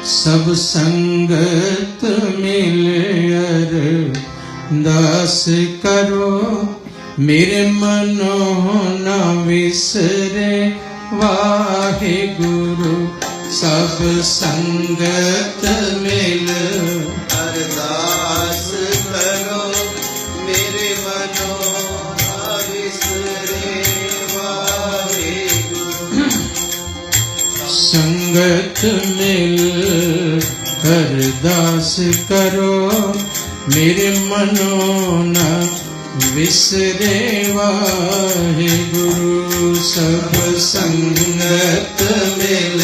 सब संगत मिल अरदास करो, मेरे मनो न विसरे वाहे गुरु। सब संगत मिल अरदास करो, मेरे मनो न विसरे वाहेगुरु। संगत मिल अरदास करो, मेरे मनो न विसरे वाहेगुरु। सब संगत मिल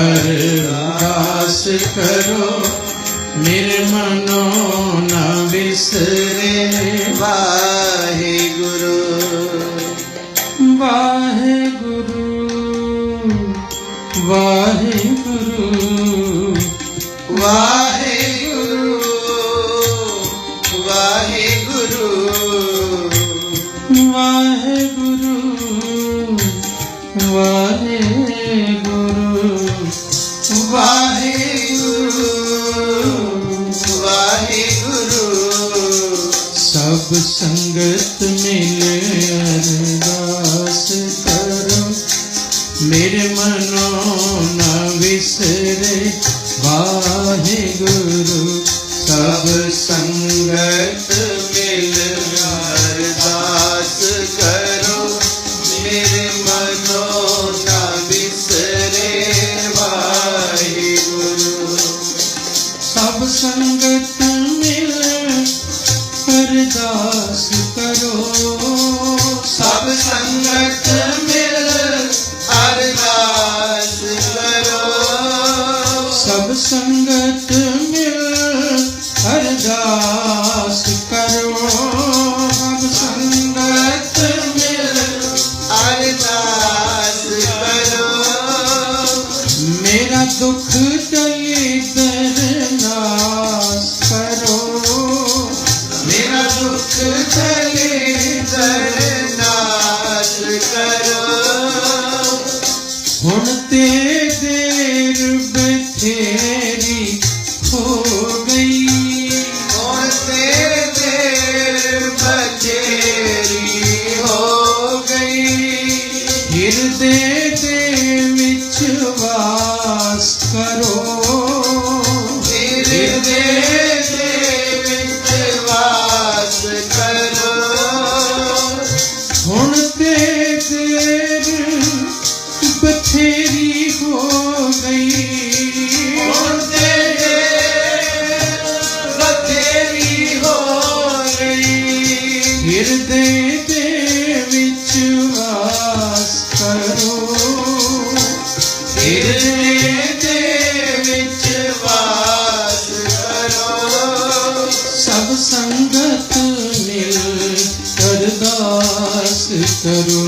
अरदास करो, मेरे मनो न विसरे वाहेगुरु। वाहेगुरु वाहेगुरु वाहेगुरु वाहेगुरु वाहेगुरु वाहेगुरु वाहेगुरु वाहेगुरु। सब संगत मिल अरदास करो, मेरे मनो न विसरे वाहेगुरु। सब संगत मिल अरदास करो, मेरे मनो न विसरे वाहेगुरु। सब संगत मिल अरदास करो, सब संगत मिल अरदास करो, सब संगत मिल अरदास करो, सब संगत मिल अरदास करो। मेरा दुख टले दरनास करो, मेरा दुख टले दरनास करो। हुण ते देर बथेरी हो गई, और तेरे देर बथेरी हो गई। हृदय दे विच वास करो, हृदय दे विच वास करो। हुण ते देर बथेरी हो गई, और तेरे बथेरी हो गई। हृदय दे विच वास करो, हृदय दे विच वास करो। सब संगत मिल अरदास करो,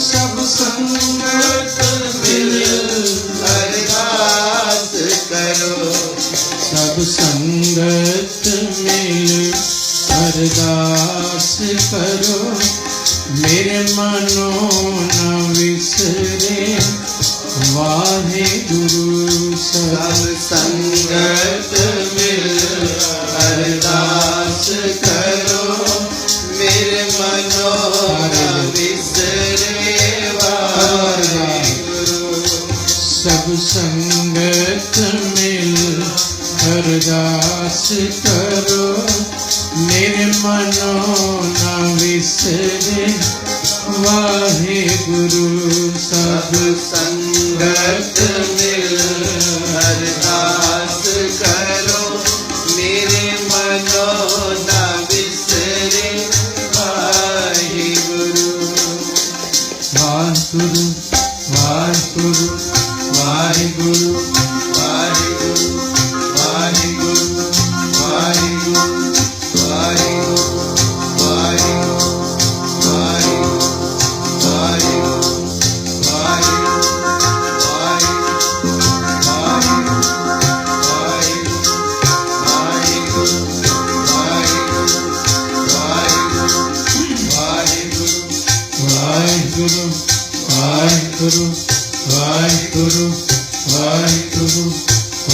सब संगत मिल मिल अरदास करो, सब संगत मिल अरदास करो, मेरे मनो न विसरे वाहेगुरु। सब संगत मिल अरदास करो, मेरे मनो न विसरे वाहेगुरु। सब संगत मिल अरदास करो, मेरे मनो न विसरे वाहेगुरु। सब संगत मिल अरदास करो, मेरे मनो न विसरे वाहेगुरु। वाहेगुरु वाहेगुरु वाहेगुरु वाहेगुरु वाहेगुरु वाहेगुरु वाहेगुरु वाहेगुरु वाहेगुरु वाहेगुरु वाहेगुरु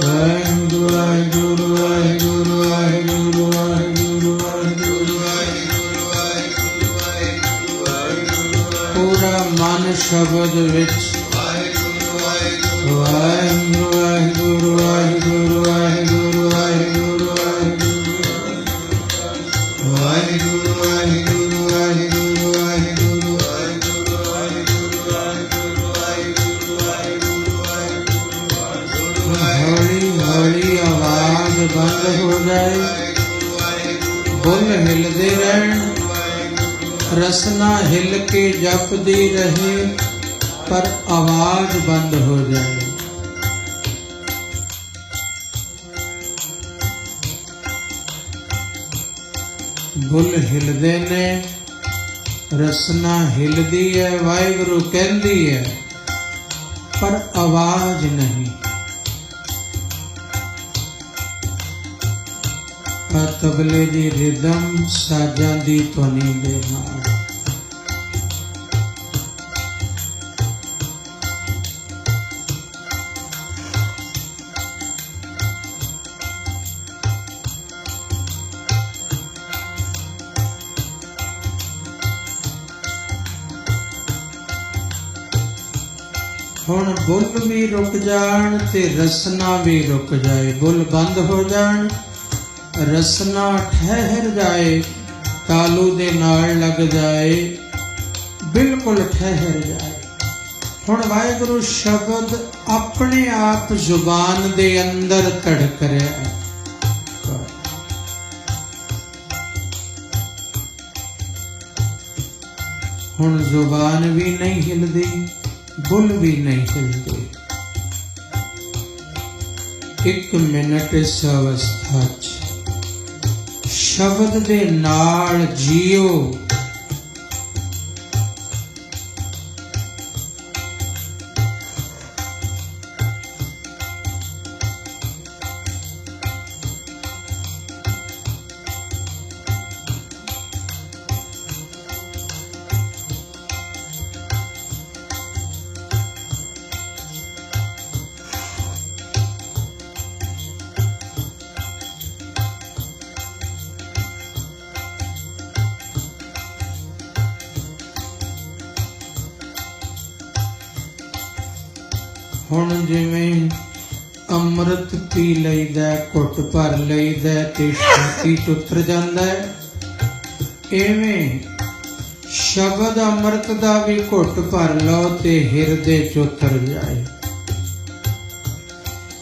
ਵਾਹਿਗੁਰੂ ਵਾਹਿਗੁਰੂ ਵਾਹਿਗੁਰੂ ਵਾਹਿਗੁਰੂ ਵਾਹਿਗੁਰੂ ਵਾਹਿਗੁਰੂ ਪੂਰਾ ਮਨ ਸ਼ਬਦ ਵਿੱਚ ਵਾਹਿਗੁਰੂ ਵਾਹਿਗੁਰੂ ਵਾਹਿਗੁਰੂ ਵਾਹਿਗੁਰੂ ਵਾਹਿਗੁਰੂ ਵਾਹਿਗੁਰੂ ਵਾਹਿਗੁਰੂ ਵਾਹਿਗੁਰੂ हौली हौली आवाज बंद हो जाए, बुल हिलदे रहन, रसना हिल के जपदी रहे पर आवाज बंद हो जाए। बुल हिलदे ने, रसना हिलदी है, वाहिगुरु कहंदी है पर आवाज नहीं। तबले दी रिदम साजां दी ध्वनि दे नाल हुण बुल भी रुक जाण ते रसना भी रुक जाए। बुल बंद हो जाण, रसना ठहर जाए, तालू दे नाल लग जाए, बिल्कुल ठहर जाए। हुण वाहिगुरु शब्द अपने आप जुबान दे अंदर धड़क रहा है। हुण जुबान भी नहीं हिलदी, बुल भी नहीं हिलदी। एक मिनट इस अवस्था च शब्द दे नाल जियो। हुण जिवें अमृत पी लईदा, घुट भर लईदा ते छाती च उतर जांदा है, इवें शब्द अमृत दा भी घुट भर लो ते हिरदे च उतर जाए।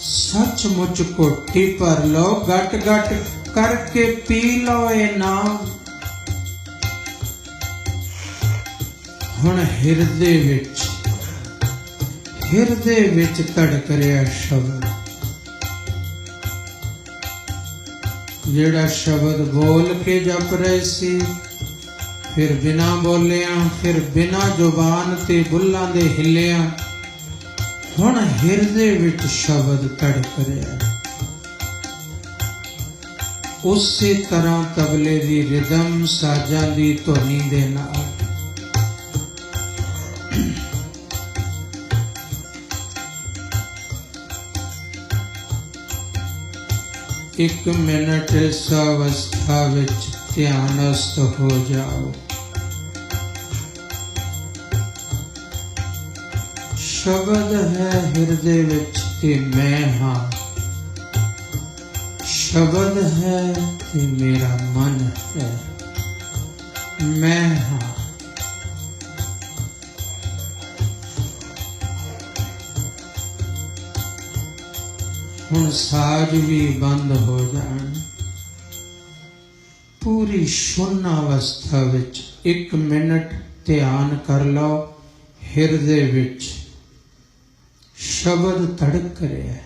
सचमुच घुट ही भर लो, गट गट करके पी लो ये नाम। हुण हिरदे विच हिरदे विच धड़क रहा शब्द, जेड़ा शब्द बोल के जप रहे सी, फिर बिना बोलिया, फिर बिना जुबान ते बुल्लां दे हिलिया, हुण हिरदे विच शब्द धड़क रहा। उसी तरह तबले दी रिदम साजां दी ध्वनि दे नाल एक मिनट इस अवस्था विच ध्यानस्थ हो जाओ। शब्द है हिरदे विच ते मैं हाँ, शब्द है ते मेरा मन है, मैं हाँ। हुण साज भी बंद हो जाण, पूरी शून्य अवस्था विच एक मिनट ध्यान कर लो। हिरदे विच शब्द धड़क रहा है,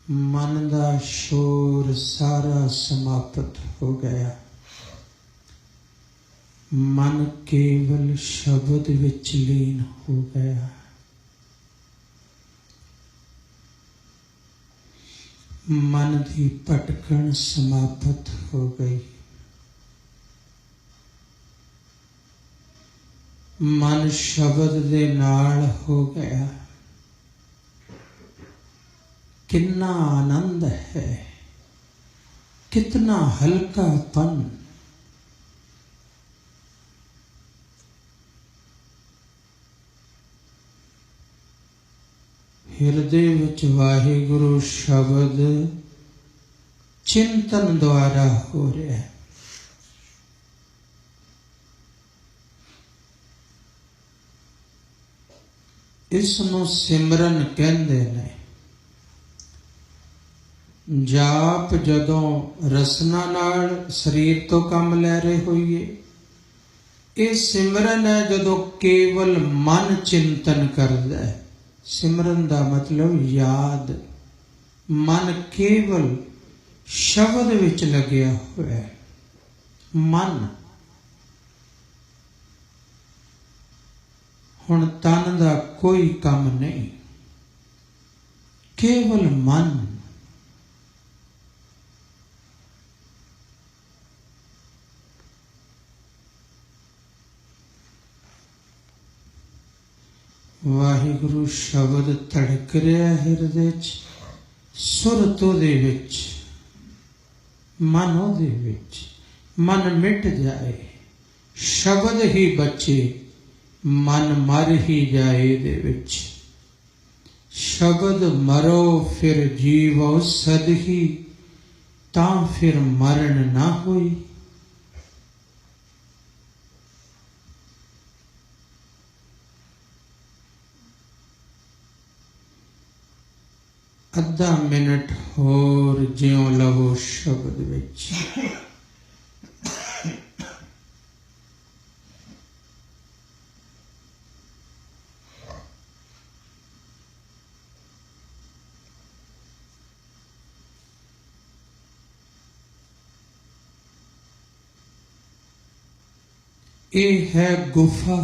मन दा शोर सारा समाप्त हो गया। मन केवल शब्द विच लीन हो गया। मन की भटकन समाप्त हो गई। मन शब्द दे नाल हो गया। कितना आनंद है, कितना हल्कापन। हृदय विच वाहिगुरु शब्द चिंतन द्वारा हो रहा है। इसनों सिमरन कहंदे ने। जाप जदों रसना नाल शरीर तो कम लै रहे होइए, ये सिमरन है जदों केवल मन चिंतन करदा है। सिमरन दा मतलब याद, मन केवल शब्द विच लग्या हुआ है। मन हुण तन दा कोई काम नहीं, केवल मन। वाहिगुरु शब्द धड़क रहा हृदय च, सुर तो दे विच, मन ओदे विच। मन मिट जाए, शब्द ही बचे, मन मर ही जाए दे विच। शब्द मरो फिर जीवो सद ही, तां फिर मरण ना होई। अद्धा मिनट होर ज्यों लवो शब्द विच। ये है गुफा।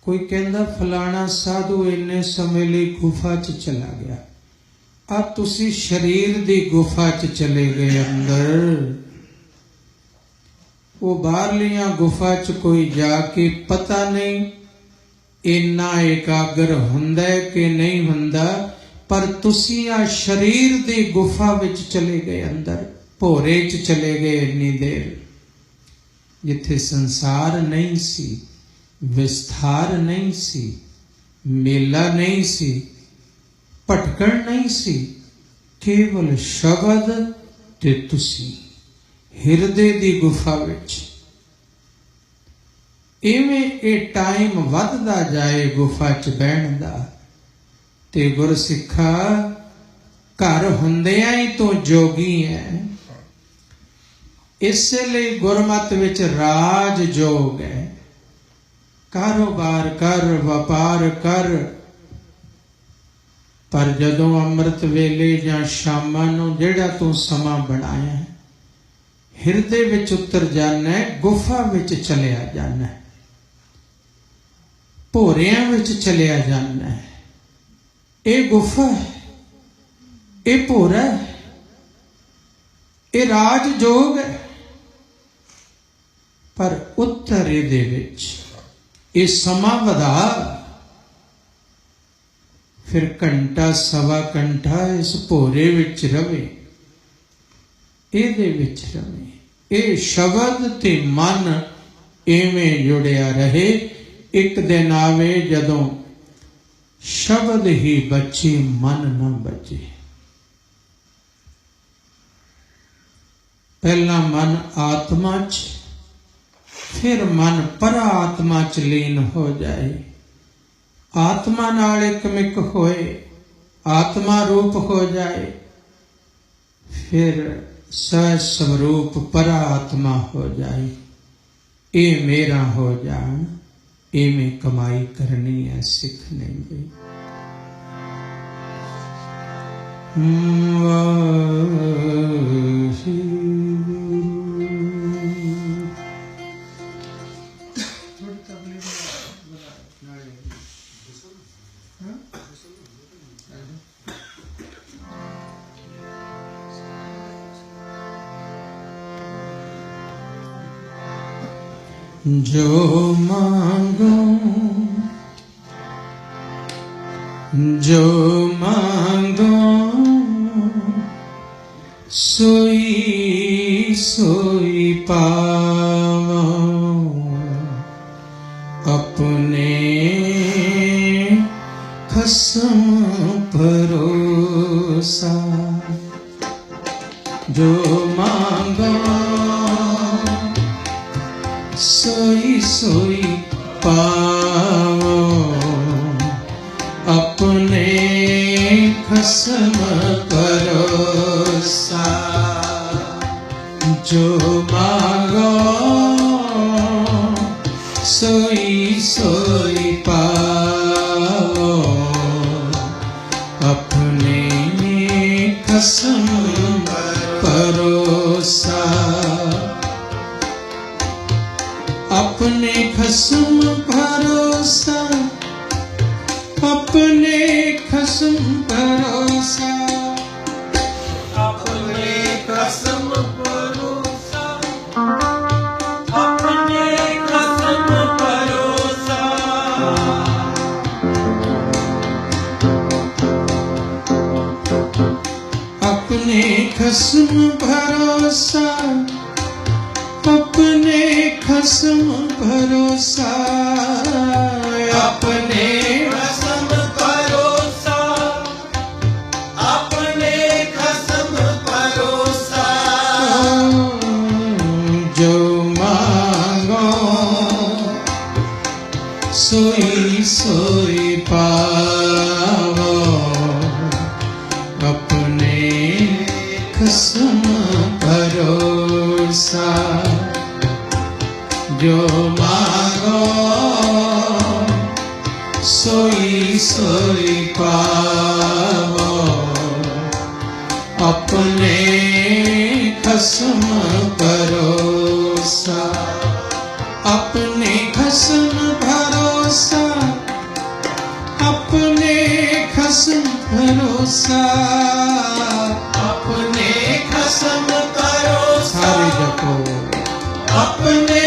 कोई कहता फलाना साधु इन्ने समय लिए गुफा च चला गया। अब तुसी शरीर दी गुफा च चले गए अंदर। वो बाहरलियां गुफा च कोई जाके पता नहीं इन्ना एकाग्र हुंदा है कि नहीं हुंदा, पर तुसी आ शरीर दी गुफा विच चले गए अंदर, भोरे च चले गए इन्नी देर, जिथे संसार नहीं सी, विस्तार नहीं सी, मेला नहीं सी, भटकण नहीं सी, केवल शब्द ते तुसी हिरदे दी गुफा विच। इवें ये टाइम वधदा जाए गुफा च बहण दा, ते गुरसिखा घर हुंदियां ही तो जोगी है। इसलिए गुरमत विच राज जोग है। कारोबार कर, व्यापार कर, पर जदों अमृत वेले जां शामां नूं जिहड़ा तूं समा बनाया है, हिरदे विच उतर जाना है, गुफा विच चलिया जाना है, भोरियां विच चलिया जाना है। ये गुफा है, ये भोरा है, ये राज जोग है। पर उत्तर इहदे विच ये समा वधा, फिर घंटा सवा घंटा इस भोरे विच रवे, इहदे विच रवे। ये शब्द ते मन इवें जुड़िया रहे। एक दिन आवे जदों शब्द ही बचे, मन न बचे। पहला मन आत्मा च, फिर मन परा आत्मा च लीन हो जाए, आत्मा नाल एकमिक होए, आत्मा रूप हो जाए, फिर स्वरूप परा आत्मा हो जाए। ये मेरा हो जान, ये में कमाई करनी है, सीखने में। जो मांगो जो मांगो सोई सोई पावो अपने खसम भरोसा जो मांगो सोई सोई पावो अपने खसम भरोसा जो मांगो सोई सोई पाओ अपने खसम भरोसा अपने खसम भरोसा अपने खसम भरोसा अपने कसम भरोसा अपने कसम भरोसा अपने खसम भरोसा अपने खसम भरोसा अपने कसम भरोसा अपने कसम भरोसा जो मांगो सोई सोई पावो अपने खसम भरोसा जो मांगो सोई सोई पावो अपने खसम भरोसा अपने खसम भरोसा अपने खसम भरोसा अपने कसम भरोसा सारे जपो अपने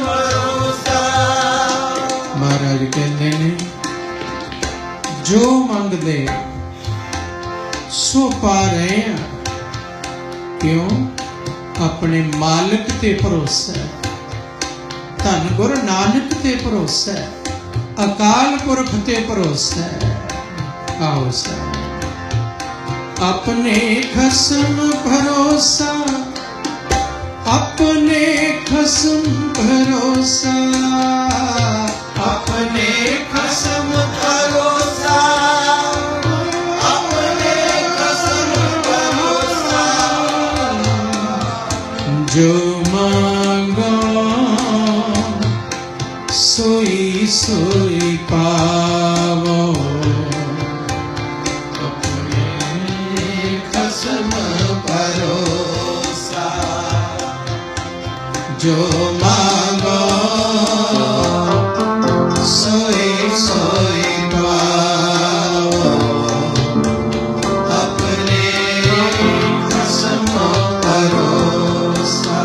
भरोसा महाराज कहते ने जो मंगदे सो पा रहे हैं क्यों अपने मालिक ते भरोसा है धन गुर नानक ते भरोसा है अकाल पुरख ते भरोसा है आओ सा अपने खसम भरोसा अपने खसम भरोसा अपने कसम भरोसा अपने कसम भरोसा जो मांगो सोई सोई पावो अपने कसम भरोसा जो मांगो सोई सोई पाओ अपने कसम भरोसा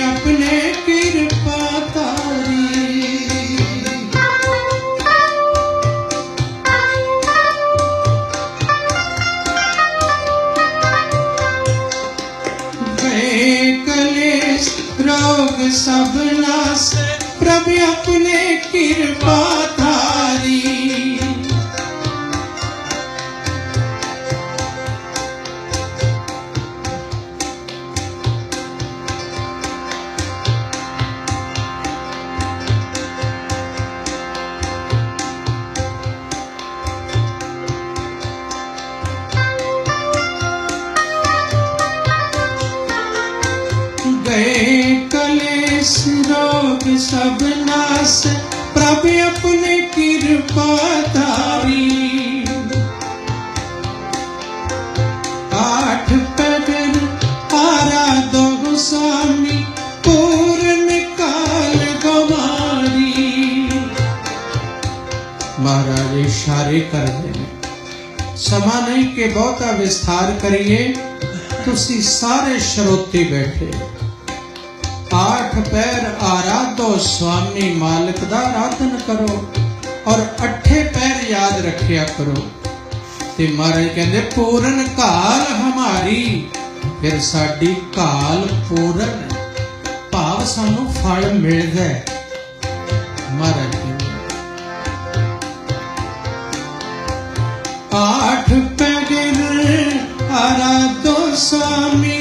अपने कृपा तारी गए कलेश रोग सब नाश प्रभु अपने कृपा तारी रोग सब नास प्रभु अपने कृपा धारी। आठ पैर आराधो गोस्वामी पूर्ण काल गवारी। महाराज इशारे कर देने समा नहीं के बहुता विस्तार करिए। तुसी सारे श्रोते बैठे आठ पैर आराधो स्वामी मालिक दा आराधन करो और अठे पैर याद रखिया करो। ते महाराज कहते पूर्ण काल हमारी, फिर साडी काल पूर्ण भाव सानू फल मिलदा है। महाराज कहते आठ पैर आराधो स्वामी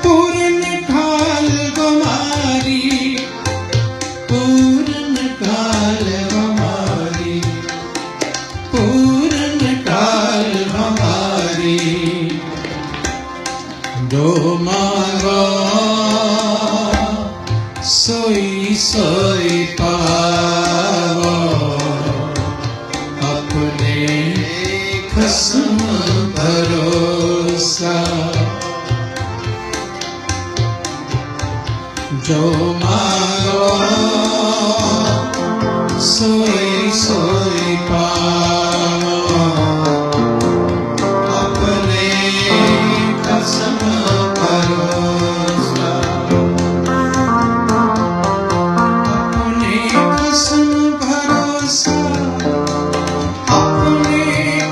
पूर्ण काल गवारी। पूर्ण काल गवारी, पूर्ण काल हमारी। जो मांगो सोई सोई पावो, अपने खसम भरोसा। जो मांगो सोई सोई पाओ, अपने खसम भरोसा। अपने खसम भरोसा, अपने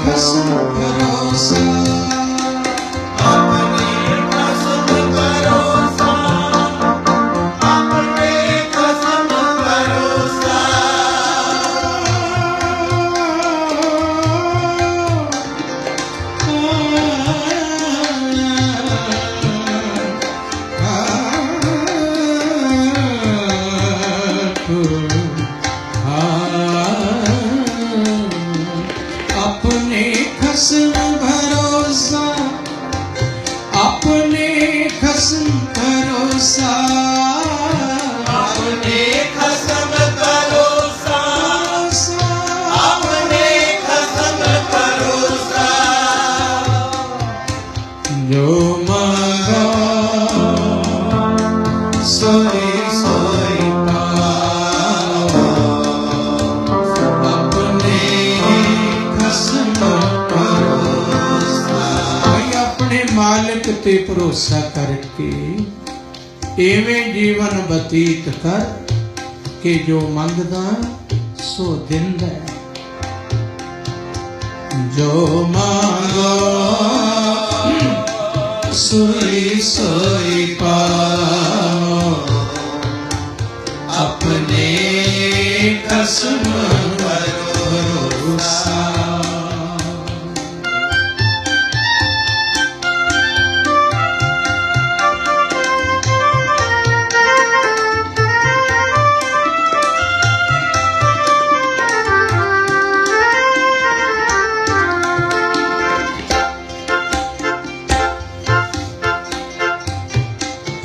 खसम भरोसा। अपने खसम भरोसा, अपने खसम भरोसा। अपने खसम भरोसा, अपने खसम भरोसा। जो मांगो सोई सोई पाओ, अपने खसम भरोसा। भाई अपने मालिक ते भरोसा करके एवें जीवन बतीत कर के जो मंगदा सो दिंदा। जो मांगो सोई सोई पाओ, अपने खसम भरोसा।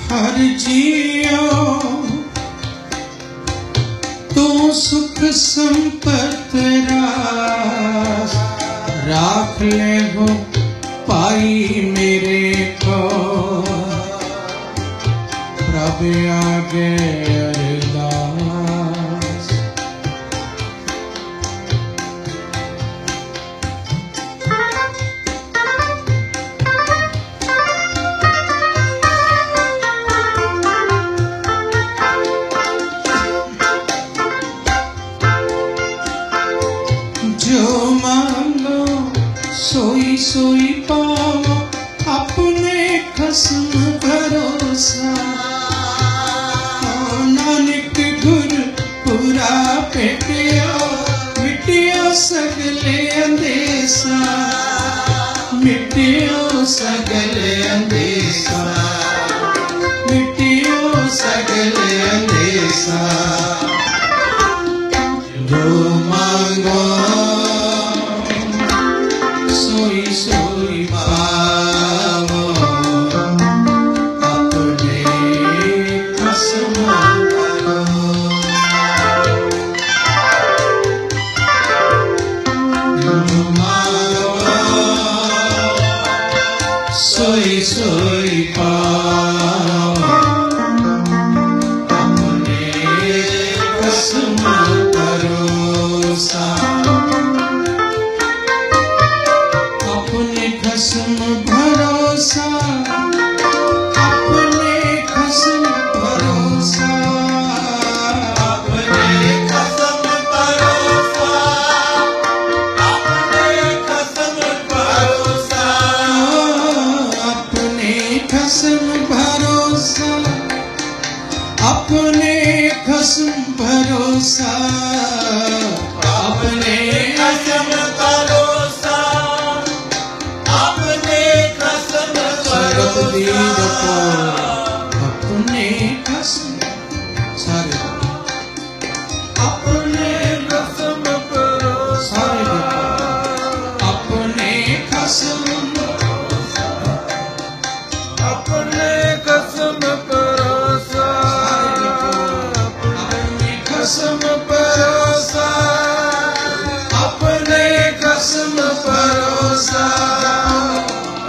हर जियो तू सुख संपत रास, राख ले हो पाई मेरे को। प्रभु आगे अरदास। जो मांगो सोई सोई पाओ, अपने खसम भरोसा। नानक गुर पूरा पेटियो, मिटियो सगले अंदेसा। मिटियो सगले अंदेसा, मिटियो सगले अंदेसा। जो मांगो सोई सोई पाओ, अपने खसम भरोसा। सोई पाओ अपने खसम भरोसा अपने खसम भरोसा अपने खसम भरोसा अपने खसम भरोसा अपने खसम भरोसा अपने खसम भरोसा अपने खसम भरोसा अपने खसम भरोसा अपने खसम सरत दी भरोसा रखो अपने खसम सारे अपने खसम भरोसा सारे अपने खसम अपने खसम भरोसा अपने खसम भरोसा अपने खसम भरोसा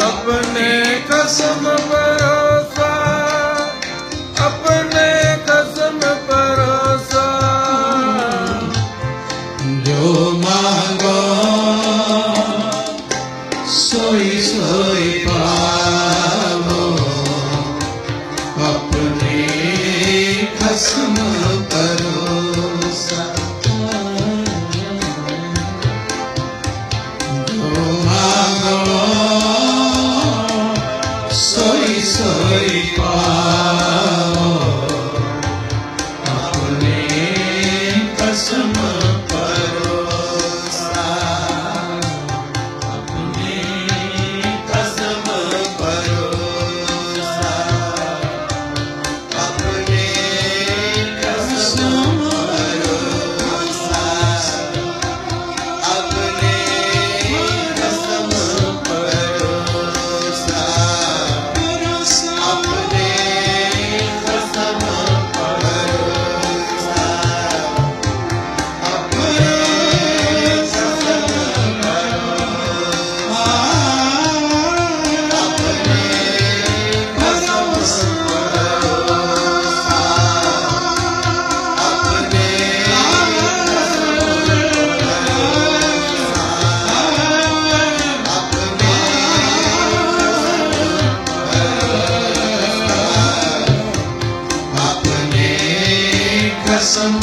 अपने खसम भरोसा अपने खसम भरोसा जो मांगो सोई सोई पाओ अपने खसम भरोसा जो मांगो सोई सोई पाओ अपने खसम भरोसा अपने खसम भरोसा अपने खसम भरोसा अपने खसम भरोसा अपने खसम भरोसा अपने खसम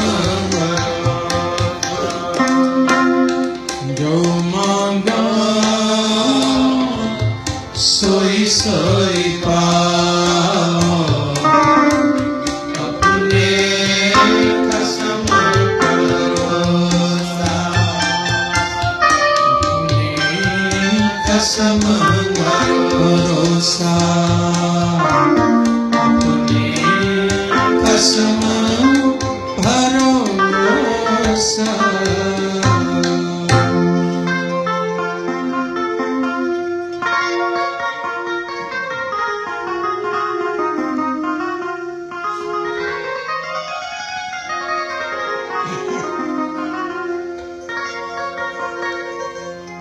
जो मांगो सोई सोई पाओ अपने खसम भरोसा अपने खसम भरोसा अपने खसम भरोसा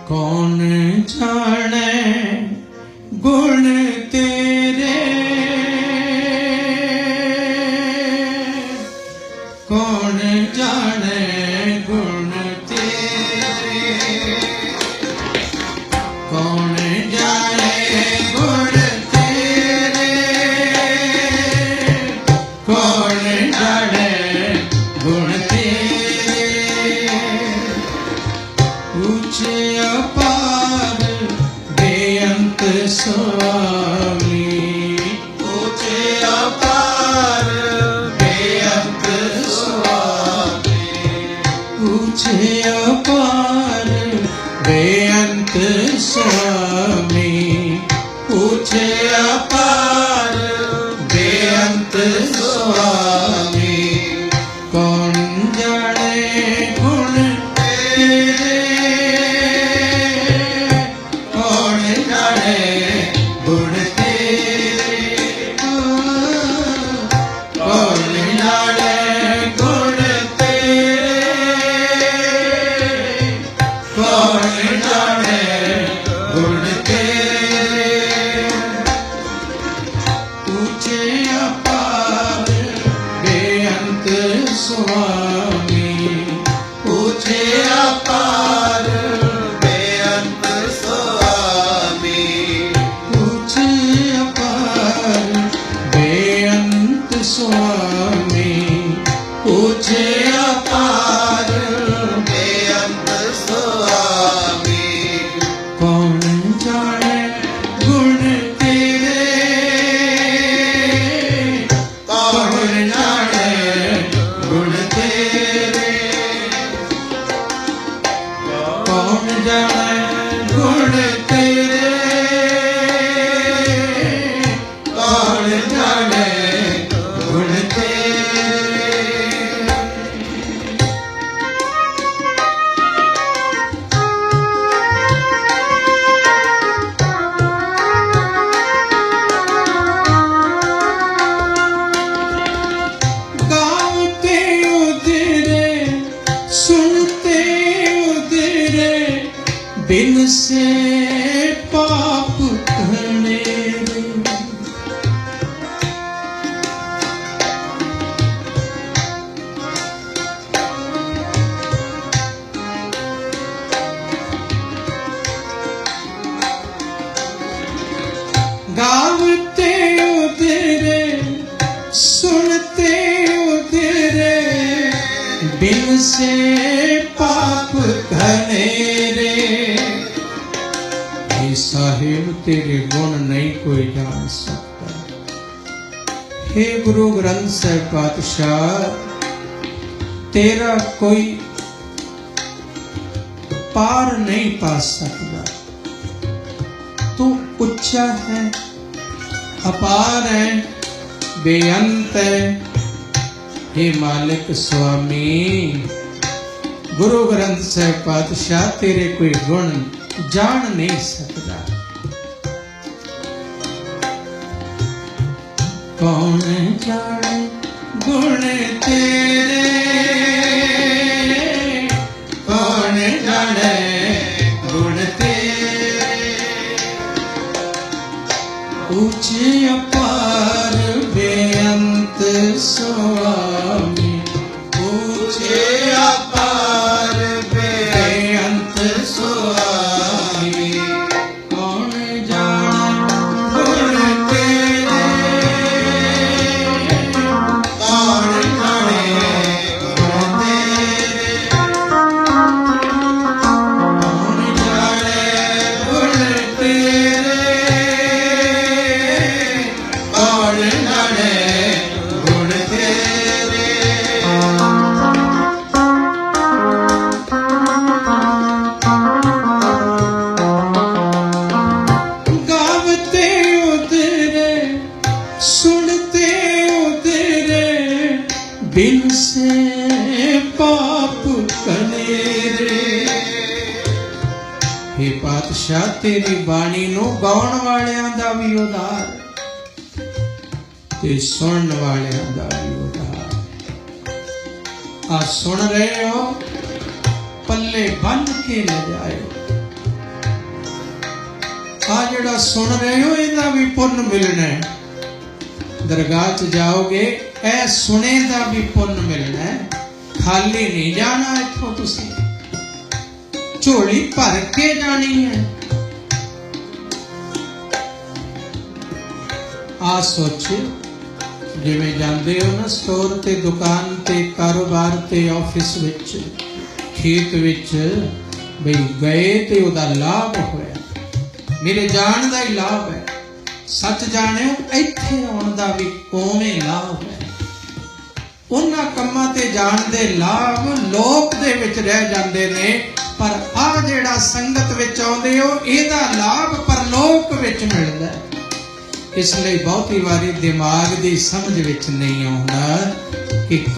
कौन जाने गुण तेरे कौन जाने गुण तेरे कौन जाने गुण तेरे कौन जाने गुण तेरे ऊंचे अपार बेअंत स्वामी ऊंचे अपार बेअंत स्वामी ऊंचे अपार बेअंत स्वामी ऊंचे अपार बेअंत स्वामी कौन जाने गुण तेरे कौन जाने गुण तेरे कौन जाने गुण तेरे स्वामी ऊंचे अपार बेअंत स्वामी ऊंचे अपार बेअंत स्वामी ऊंचे अपार बेअंत स्वामी कौन जाने गुण तेरे कौन जाने गुण तेरे कौन जाने गुण तेरे कौन जाने गुण तेरे गाते उधरे सुनते उधरे बिन से पाप घने गावते उधरे सुनते उधरे बिन से पाप घनेरे हे साहिब तेरे गुण नहीं कोई जान सकता। हे गुरु ग्रंथ साहिब पातशाह तेरा कोई पार नहीं पा सकता। तू उच्चा है, अपार है, बेअंत है। हे मालिक स्वामी गुरु ग्रंथ साहिब पातशाह तेरे कोई गुण जान नहीं सकता। कौन जाने गुण तेरे कौन जाने गुण तेरे ऊंचे अपार बेअंत स्वामी ऊंचे अपार बेअंत स्वामी कौन जाने गुण तेरे कौन जाने गुण तेरे कौन जाने गुण तेरे कौन जाने गुण तेरे गावते उधरे सुनते उधरे बिन से पाप कनेरे। हे पातशाह तेरी बाणी ਨੂੰ ਗਾਉਣ ਵਾਲਿਆਂ ਦਾ ਵੀ ਉਧਾਰ ਤੇ ਸੁਣਨ ਵਾਲਿਆਂ ਦਾ ਵੀ ਉਧਾਰ। ਆ ਸੁਣ ਰਹੇ ਹੋ ਪੱਲੇ ਬੰਨ ਕੇ ਲੈ ਜਾਇਓ। ਆ ਜਿਹੜਾ ਸੁਣ ਰਹੇ ਹੋ ਇਹਦਾ ਵੀ ਪੁੰਨ ਮਿਲਣਾ ਹੈ। ਦਰਗਾਹ 'ਚ ਜਾਓਗੇ ਇਹ ਸੁਣੇ ਦਾ ਵੀ ਪੁੰਨ ਮਿਲਣਾ ਹੈ। ਖਾਲੀ ਨਹੀਂ ਜਾਣਾ ਇੱਥੋਂ ਤੁਸੀਂ, ਝੋਲੀ ਭਰ ਕੇ ਜਾਣੀ ਹੈ। ਆ ਸੋਚੋ ਜਿਵੇਂ ਜਾਂਦੇ ਹੋ ਨਾ ਸਟੋਰ ਤੇ, ਦੁਕਾਨ ਤੇ, ਕਾਰੋਬਾਰ ਤੇ, ਆਫਿਸ ਵਿੱਚ, ਖੇਤ ਵਿੱਚ, ਬਈ ਗਏ ਤੇ ਉਹਦਾ ਲਾਭ ਹੋਇਆ। ਮੇਰੇ ਜਾਣ ਦਾ ਹੀ ਲਾਭ ਹੈ। ਸੱਚ ਜਾਣਿਓ ਇੱਥੇ ਆਉਣ ਦਾ ਵੀ ਉਵੇਂ ਲਾਭ ਹੈ। ਉਹਨਾਂ ਕੰਮਾਂ ਤੇ ਜਾਣ ਦੇ ਲਾਭ ਲੋਕ ਦੇ ਵਿੱਚ ਰਹਿ ਜਾਂਦੇ ਨੇ, ਪਰ ਆ ਜਿਹੜਾ ਸੰਗਤ ਵਿੱਚ ਆਉਂਦੇ ਹੋ ਇਹਦਾ ਲਾਭ ਪਰਲੋਕ ਵਿੱਚ ਮਿਲਦਾ ਹੈ। ਇਸ ਲਈ ਬਹੁਤੀ ਵਾਰੀ ਦਿਮਾਗ ਦੀ ਸਮਝ ਵਿੱਚ ਨਹੀਂ ਆਉਂਦਾ ਕਿ